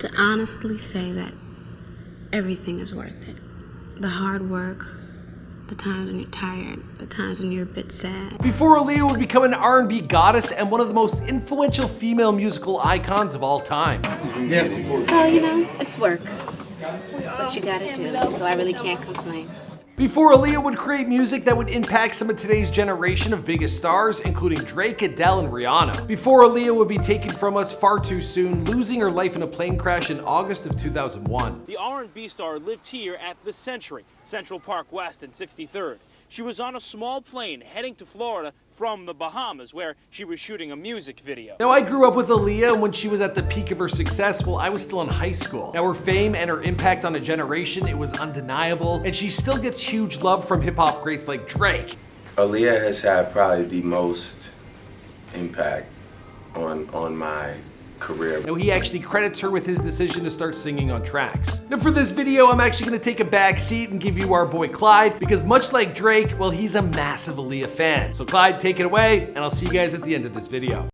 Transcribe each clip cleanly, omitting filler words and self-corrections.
have to honestly say that everything is worth it. The hard work, the times when you're tired, the times when you're a bit sad. Before Aaliyah would become an R&B goddess and one of the most influential female musical icons of all time. So, it's work. It's what you gotta do, so I really can't complain. Before Aaliyah would create music that would impact some of today's generation of biggest stars, including Drake, Adele, and Rihanna. Before Aaliyah would be taken from us far too soon, losing her life in a plane crash in August of 2001. The R&B star lived here at the Century, Central Park West and 63rd. She was on a small plane heading to Florida from the Bahamas, where she was shooting a music video. Now, I grew up with Aaliyah, and when she was at the peak of her success, well, I was still in high school. Now, her fame and her impact on a generation, it was undeniable, and she still gets huge love from hip-hop greats like Drake. Aaliyah has had probably the most impact on my career. Now, he actually credits her with his decision to start singing on tracks. Now, for this video, I'm actually gonna take a back seat and give you our boy Clyde, because much like Drake, well, he's a massive Aaliyah fan. So Clyde, take it away, and I'll see you guys at the end of this video.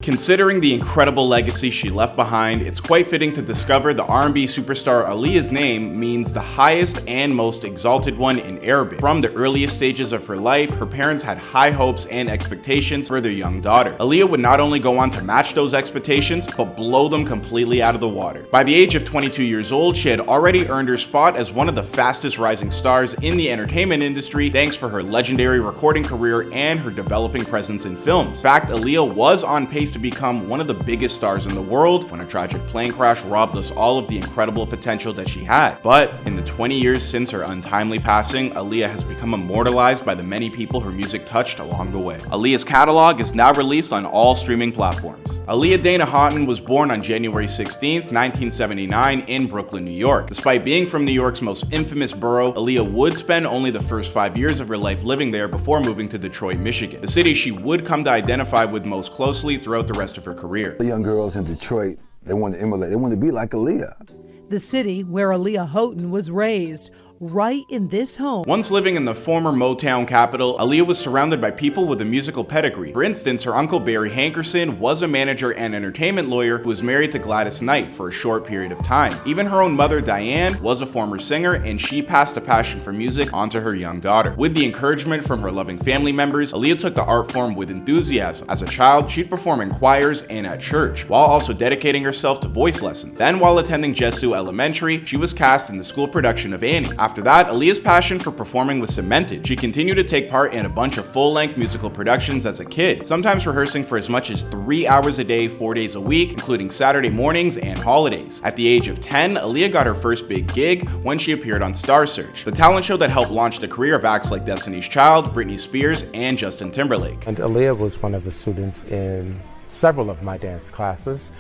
Considering the incredible legacy she left behind, it's quite fitting to discover the R&B superstar Aaliyah's name means the highest and most exalted one in Arabic. From the earliest stages of her life, her parents had high hopes and expectations for their young daughter. Aaliyah would not only go on to match those expectations, but blow them completely out of the water. By the age of 22 years old, she had already earned her spot as one of the fastest rising stars in the entertainment industry, thanks for her legendary recording career and her developing presence in films. In fact, Aaliyah was on pace to become one of the biggest stars in the world when a tragic plane crash robbed us all of the incredible potential that she had. But in the 20 years since her untimely passing, Aaliyah has become immortalized by the many people her music touched along the way. Aaliyah's catalog is now released on all streaming platforms. Aaliyah Dana Houghton was born on January 16, 1979 in Brooklyn, New York. Despite being from New York's most infamous borough, Aaliyah would spend only the first 5 years of her life living there before moving to Detroit, Michigan, the city she would come to identify with most closely throughout the rest of her career. The young girls in Detroit, they want to emulate, they want to be like Aaliyah. The city where Aaliyah Houghton was raised, right in this home. Once living in the former Motown capital, Aaliyah was surrounded by people with a musical pedigree. For instance, her uncle Barry Hankerson was a manager and entertainment lawyer who was married to Gladys Knight for a short period of time. Even her own mother, Diane, was a former singer, and she passed a passion for music onto her young daughter. With the encouragement from her loving family members, Aaliyah took the art form with enthusiasm. As a child, she'd perform in choirs and at church, while also dedicating herself to voice lessons. Then, while attending Jesu Elementary, she was cast in the school production of Annie. After that, Aaliyah's passion for performing was cemented. She continued to take part in a bunch of full-length musical productions as a kid, sometimes rehearsing for as much as 3 hours a day, 4 days a week, including Saturday mornings and holidays. At the age of 10, Aaliyah got her first big gig when she appeared on Star Search, the talent show that helped launch the career of acts like Destiny's Child, Britney Spears, and Justin Timberlake. And Aaliyah was one of the students in several of my dance classes.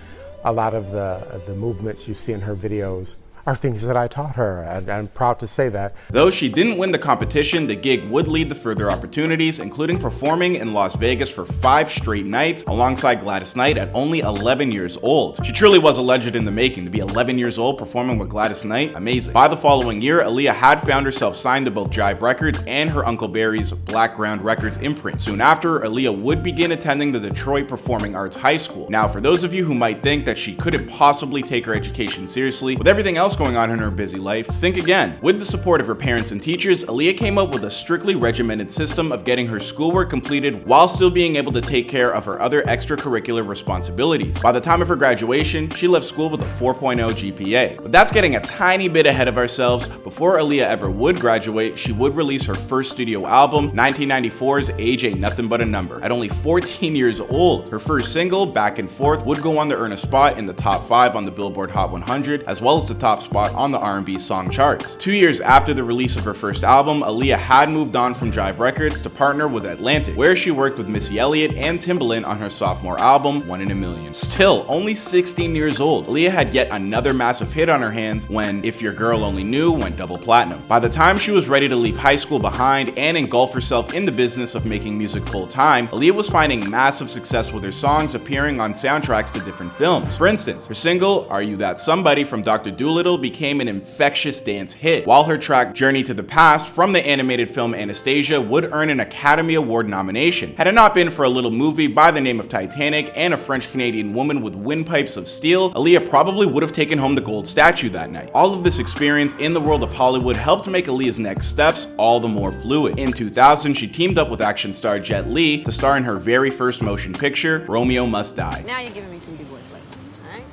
A lot of the movements you see in her videos are things that I taught her, and I'm proud to say that. Though she didn't win the competition, the gig would lead to further opportunities, including performing in Las Vegas for 5 straight nights alongside Gladys Knight at only 11 years old. She truly was a legend in the making. To be 11 years old performing with Gladys Knight, amazing. By the following year, Aaliyah had found herself signed to both Jive Records and her Uncle Barry's Black Ground Records imprint. Soon after, Aaliyah would begin attending the Detroit Performing Arts High School. Now, for those of you who might think that she couldn't possibly take her education seriously, with everything else going on in her busy life, think again. With the support of her parents and teachers, Aaliyah came up with a strictly regimented system of getting her schoolwork completed while still being able to take care of her other extracurricular responsibilities. By the time of her graduation, she left school with a 4.0 GPA. But that's getting a tiny bit ahead of ourselves. Before Aaliyah ever would graduate, she would release her first studio album, 1994's Age Ain't Nothing But a Number. At only 14 years old, her first single, Back and Forth, would go on to earn a spot in the top 5 on the Billboard Hot 100, as well as the top spot on the R&B song charts. 2 years after the release of her first album, Aaliyah had moved on from Jive Records to partner with Atlantic, where she worked with Missy Elliott and Timbaland on her sophomore album, 1 in a Million. Still, only 16 years old, Aaliyah had yet another massive hit on her hands when If Your Girl Only Knew went double platinum. By the time she was ready to leave high school behind and engulf herself in the business of making music full-time, Aaliyah was finding massive success with her songs appearing on soundtracks to different films. For instance, her single, Are You That Somebody from Dr. Dolittle Hospital became an infectious dance hit, while her track Journey to the Past from the animated film Anastasia would earn an Academy Award nomination. Had it not been for a little movie by the name of Titanic and a French-Canadian woman with windpipes of steel, Aaliyah probably would have taken home the gold statue that night. All of this experience in the world of Hollywood helped make Aaliyah's next steps all the more fluid. In 2000, she teamed up with action star Jet Li to star in her very first motion picture, Romeo Must Die. Now you're giving me some B-boy flavor, alright?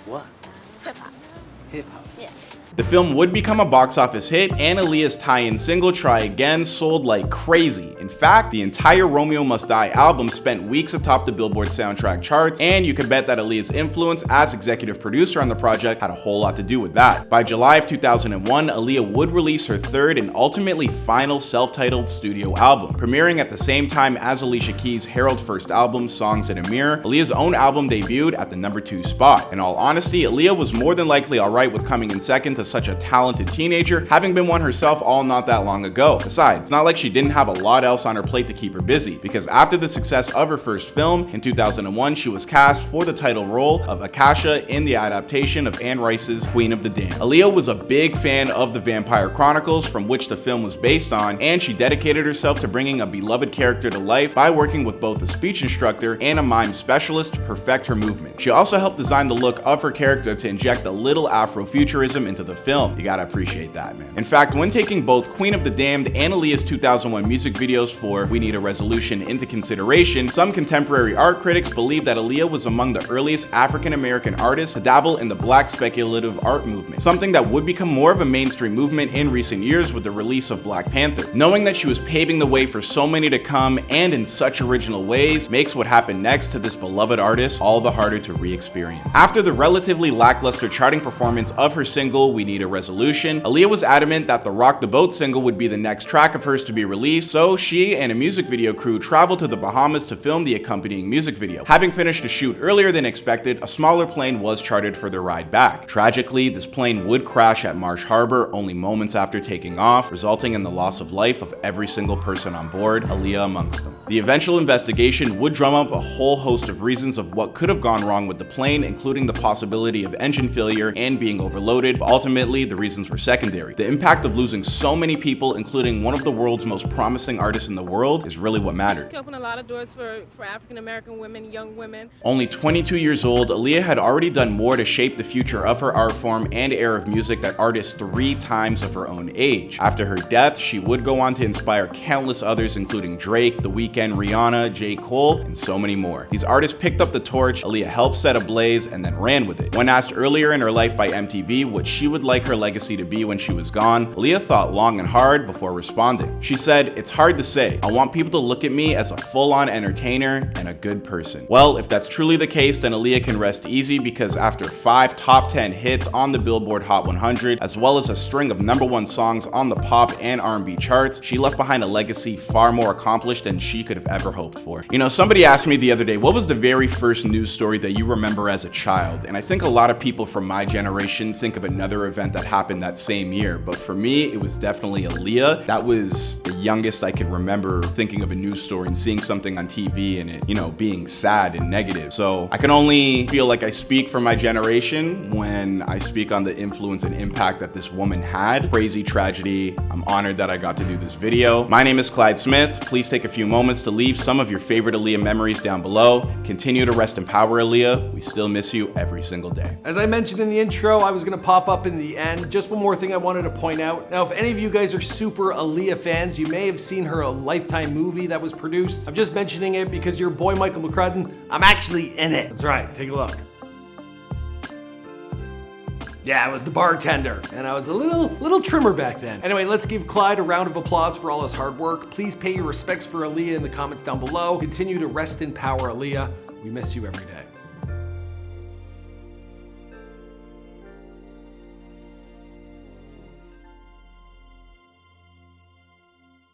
What? Hip-hop. Hip-hop. Yeah. The film would become a box office hit, and Aaliyah's tie-in single, Try Again, sold like crazy. In fact, the entire Romeo Must Die album spent weeks atop the Billboard soundtrack charts, and you can bet that Aaliyah's influence as executive producer on the project had a whole lot to do with that. By July of 2001, Aaliyah would release her third and ultimately final self-titled studio album. Premiering at the same time as Alicia Keys' herald's first album, Songs in a Mirror, Aaliyah's own album debuted at the #2 spot. In all honesty, Aaliyah was more than likely alright with coming in second to such a talented teenager, having been one herself all not that long ago. Besides, it's not like she didn't have a lot else on her plate to keep her busy, because after the success of her first film, in 2001 she was cast for the title role of Akasha in the adaptation of Anne Rice's Queen of the Damned. Aaliyah was a big fan of the Vampire Chronicles, from which the film was based on, and she dedicated herself to bringing a beloved character to life by working with both a speech instructor and a mime specialist to perfect her movement. She also helped design the look of her character to inject a little Afrofuturism into the film. You gotta appreciate that, man. In fact, when taking both Queen of the Damned and Aaliyah's 2001 music videos for We Need a Resolution into consideration, some contemporary art critics believe that Aaliyah was among the earliest African-American artists to dabble in the black speculative art movement, something that would become more of a mainstream movement in recent years with the release of Black Panther. Knowing that she was paving the way for so many to come, and in such original ways, makes what happened next to this beloved artist all the harder to re-experience. After the relatively lackluster charting performance of her single We Need a Resolution, Aaliyah was adamant that the Rock the Boat single would be the next track of hers to be released, so she and a music video crew traveled to the Bahamas to film the accompanying music video. Having finished the shoot earlier than expected, a smaller plane was chartered for their ride back. Tragically, this plane would crash at Marsh Harbor only moments after taking off, resulting in the loss of life of every single person on board, Aaliyah amongst them. The eventual investigation would drum up a whole host of reasons of what could have gone wrong with the plane, including the possibility of engine failure and being overloaded, but ultimately the reasons were secondary. The impact of losing so many people, including one of the world's most promising artists in the world, is really what mattered. It opened a lot of doors for African American women, young women. Only 22 years old, Aaliyah had already done more to shape the future of her art form and era of music than artists 3 times of her own age. After her death, she would go on to inspire countless others, including Drake, The Weeknd, Rihanna, J. Cole, and so many more. These artists picked up the torch, Aaliyah helped set ablaze, and then ran with it. When asked earlier in her life by MTV what she would like her legacy to be when she was gone, Aaliyah thought long and hard before responding. She said, "It's hard to say. I want people to look at me as a full-on entertainer and a good person." Well, if that's truly the case, then Aaliyah can rest easy, because after 5 top 10 hits on the Billboard Hot 100, as well as a string of #1 songs on the pop and R&B charts, she left behind a legacy far more accomplished than she could have ever hoped for. You know, somebody asked me the other day, what was the very first news story that you remember as a child? And I think a lot of people from my generation think of another event that happened that same year, but for me, it was definitely Aaliyah. That was the youngest I can remember thinking of a news story and seeing something on TV and it, you know, being sad and negative. So I can only feel like I speak for my generation when I speak on the influence and impact that this woman had. Crazy tragedy. I'm honored that I got to do this video. My name is Clyde Smith. Please take a few moments to leave some of your favorite Aaliyah memories down below. Continue to rest in power, Aaliyah. We still miss you every single day. As I mentioned in the intro, I was gonna pop up in the end. Just one more thing I wanted to point out. Now, if any of you guys are super Aaliyah fans, you may have seen her Lifetime movie that was produced. I'm just mentioning it because your boy Michael McCrudden, I'm actually in it. That's right, take a look. Yeah, I was the bartender, and I was a little trimmer back then. Anyway, let's give Clyde a round of applause for all his hard work. Please pay your respects for Aaliyah in the comments down below. Continue to rest in power, Aaliyah. We miss you every day.